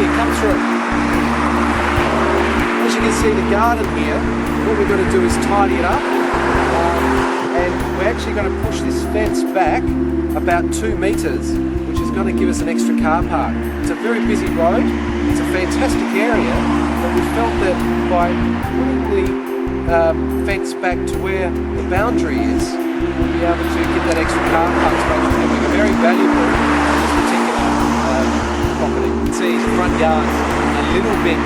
here, come through. As you can see, the garden here, what we're going to do is tidy it up, and we're actually going to push this fence back about 2 metres, which is going to give us an extra car park. It's a very busy road, it's a fantastic area, but we felt that by putting the fence back to where the boundary is, we'll be able to get that extra car park space, and we're very valuable in this particular property. You can see the front yard a little bit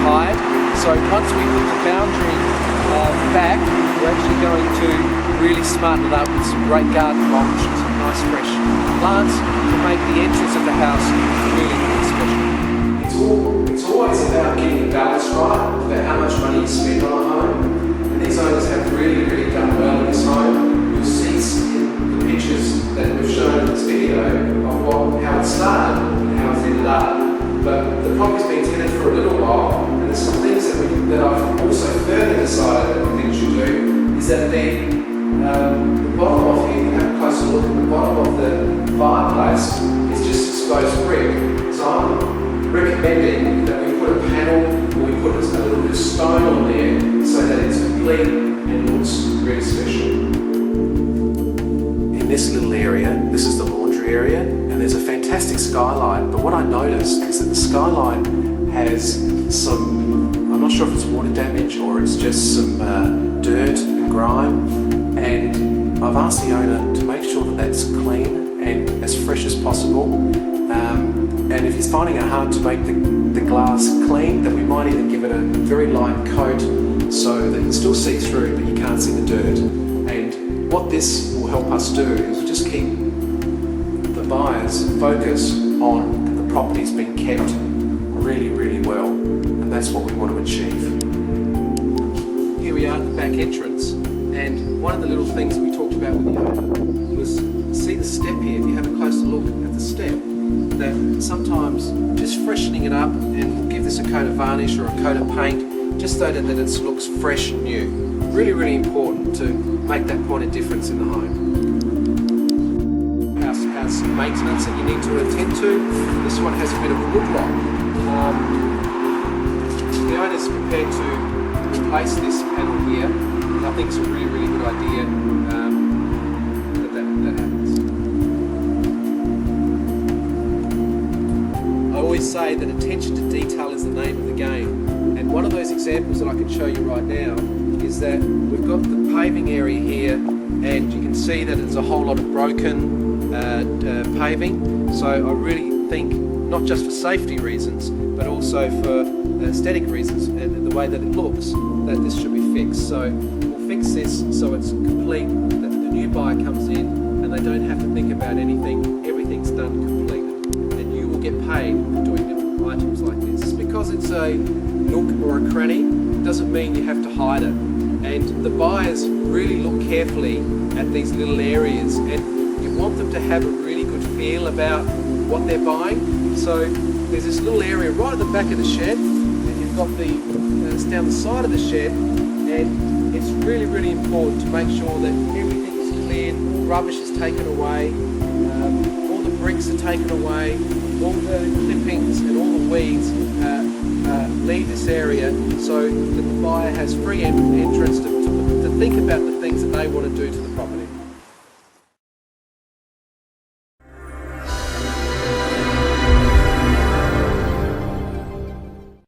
tired, so once we put the boundary back, we're actually going to really smarten it up with some great garden mulch and some nice fresh plants to make the entrance of the house really, really special. It's always about getting the balance right, about how much money you spend on a home, and these owners have really, really done well in this home. You'll see in the pictures that we've shown in this video of how it started and how it's ended up. But the property's been tenanted for a little while, and there's some things that I've also further decided that we think we should do, is that the bottom of here, you can have a closer look at the bottom of the fireplace, is just exposed brick. So I'm recommending that we put a panel, or we put a little bit of stone on there so that it's complete and looks really special. In this little area, this is the laundry area, and there's a fantastic skylight, but what I noticed is that the skylight has some, I'm not sure if it's water damage or it's just some dirt and grime, and I've asked the owner to make sure that that's clean and as fresh as possible, and if he's finding it hard to make the glass clean, then we might even give it a very light coat so that you can still see through but you can't see the dirt. And what this will help us do is just keep the buyers focus on the properties being kept really, really well, and that's what we want to achieve. Here we are at the back entrance, and one of the little things that we talked about with the owner was, see the step here, if you have a closer look at the step, that sometimes just freshening it up, and we'll give this a coat of varnish or a coat of paint just so that it looks fresh and new. Really, really important to make that point of difference in the home. House maintenance that you need to attend to. This one has a bit of a wood rot. The owner's prepared to replace this panel here, and I think it's a really, really good idea that happens. I always say that attention to detail is the name of the game, and one of those examples that I can show you right now is that we've got the paving area here, and you can see that there's a whole lot of broken paving. So I really think, not just for safety reasons, but also for aesthetic reasons and the way that it looks, that this should be fixed. So we'll fix this so it's complete, that the new buyer comes in and they don't have to think about anything, everything's done completed. And you will get paid for doing little items like this. Just because it's a nook or a cranny doesn't mean you have to hide it. And the buyers really look carefully at these little areas, and you want them to have a really good feel about what they're buying. So there's this little area right at the back of the shed, and you've got it's down the side of the shed, and it's really, really important to make sure that everything is cleared, rubbish is taken away, all the bricks are taken away, all the clippings and all the weeds leave this area, so that the buyer has free entrance to think about the things that they want to do to the property.